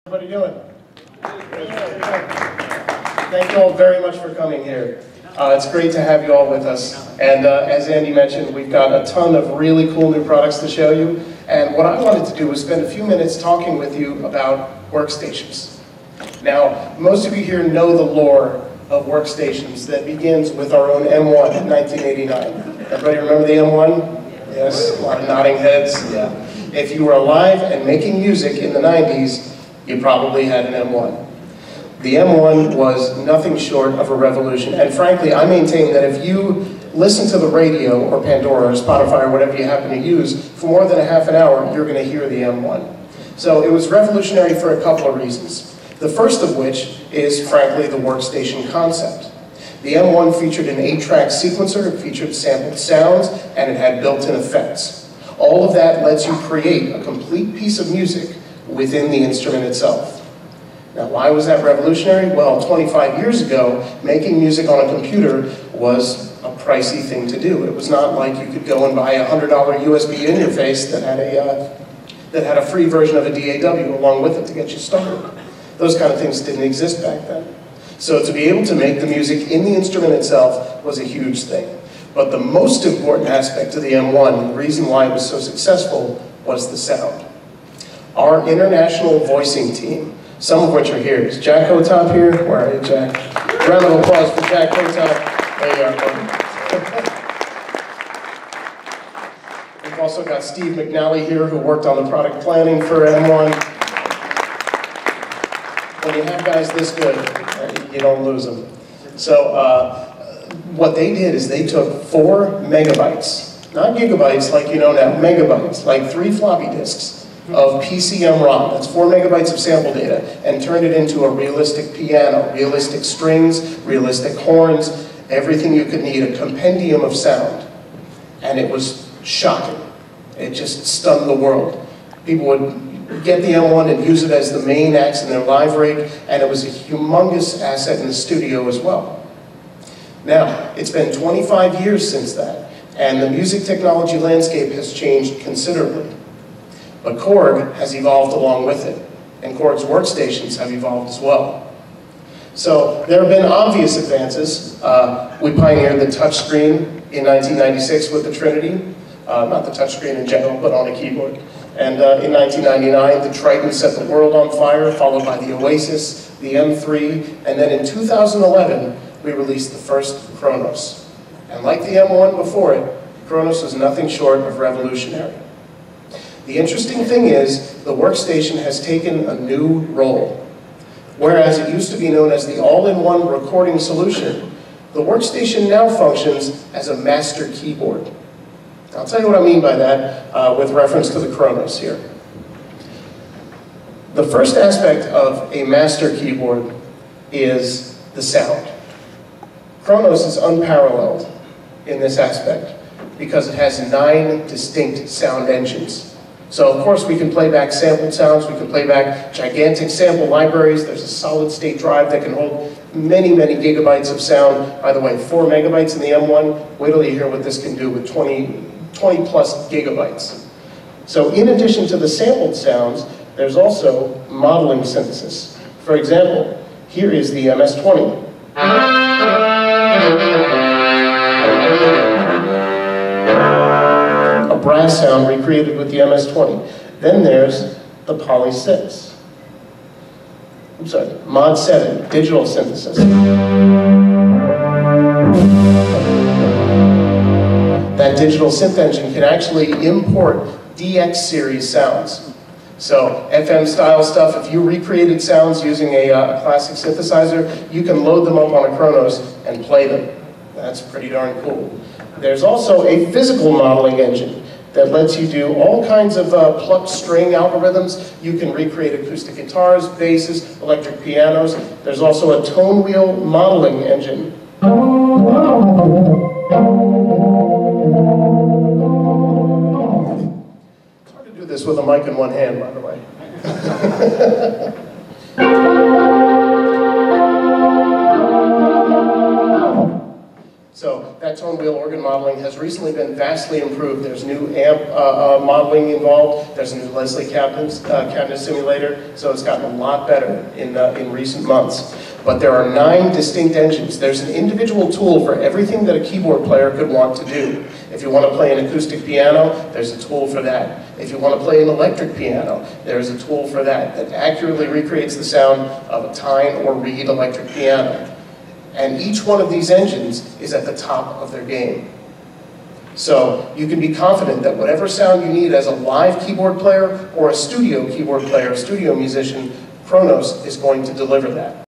What are you doing? Thank you all very much for coming here. It's great to have you all with us. And as Andy mentioned, we've got a ton of really cool new products to show you. And what I wanted to do was spend a few minutes talking with you about workstations. Now, most of you here know the lore of workstations that begins with our own M1 in 1989. Everybody remember the M1? Yes, a lot of nodding heads. Yeah. If you were alive and making music in the 90s, you probably had an M1. The M1 was nothing short of a revolution, and frankly, I maintain that if you listen to the radio, or Pandora, or Spotify, or whatever you happen to use, for more than a half an hour, you're going to hear the M1. So it was revolutionary for a couple of reasons. The first of which is, frankly, the workstation concept. The M1 featured an 8-track sequencer, it featured sampled sounds, and it had built-in effects. All of that lets you create a complete piece of music within the instrument itself. Now, why was that revolutionary? Well, 25 years ago, making music on a computer was a pricey thing to do. It was not like you could go and buy a $100 USB interface that had a free version of a DAW along with it to get you started. Those kind of things didn't exist back then. So to be able to make the music in the instrument itself was a huge thing. But the most important aspect of the M1, the reason why it was so successful, was the sound. Our international voicing team, some of which are here. Is Jack Hotop here? Where are you, Jack? Round of applause for Jack Hotop. There you are. We've also got Steve McNally here, who worked on the product planning for M1. When you have guys this good, you don't lose them. So what they did is they took 4 megabytes, not gigabytes like you know now, megabytes, like 3 floppy disks, of PCM-ROM, that's 4 megabytes of sample data, and turned it into a realistic piano, realistic strings, realistic horns, everything you could need, a compendium of sound. And it was shocking. It just stunned the world. People would get the M1 and use it as the main axe in their live rig, and it was a humongous asset in the studio as well. Now, it's been 25 years since that, and the music technology landscape has changed considerably. But Korg has evolved along with it, and Korg's workstations have evolved as well. So there have been obvious advances. We pioneered the touchscreen in 1996 with the Trinity, not the touchscreen in general, but on a keyboard. And in 1999, the Triton set the world on fire, followed by the Oasis, the M3, and then in 2011, we released the first Kronos. And like the M1 before it, Kronos was nothing short of revolutionary. The interesting thing is, the workstation has taken a new role. Whereas it used to be known as the all-in-one recording solution, the workstation now functions as a master keyboard. I'll tell you what I mean by that with reference to the Kronos here. The first aspect of a master keyboard is the sound. Kronos is unparalleled in this aspect because it has 9 distinct sound engines. So of course we can play back sampled sounds, we can play back gigantic sample libraries. There's a solid state drive that can hold many, many gigabytes of sound. By the way, 4 megabytes in the M1, wait till you hear what this can do with 20 plus gigabytes. So in addition to the sampled sounds, there's also modeling synthesis. For example, here is the MS-20. A brass sound recreated with the MS-20. Then there's the Poly 6. I'm sorry, Mod 7, digital synthesis. That digital synth engine can actually import DX series sounds. So FM style stuff, if you recreated sounds using a classic synthesizer, you can load them up on a Kronos and play them. That's pretty darn cool. There's also a physical modeling engine that lets you do all kinds of plucked string algorithms. You can recreate acoustic guitars, basses, electric pianos. There's also a tone wheel modeling engine. It's hard to do this with a mic in one hand, by the way. So that tone saxophone wheel organ modeling has recently been vastly improved. There's new amp modeling involved. There's a new Leslie cabinet simulator, so it's gotten a lot better in recent months. But there are 9 distinct engines. There's an individual tool for everything that a keyboard player could want to do. If you want to play an acoustic piano, there's a tool for that. If you want to play an electric piano, there's a tool for that accurately recreates the sound of a Tyne or Reed electric piano. And each one of these engines is at the top of their game. So you can be confident that whatever sound you need as a live keyboard player or a studio keyboard player, studio musician, Kronos is going to deliver that.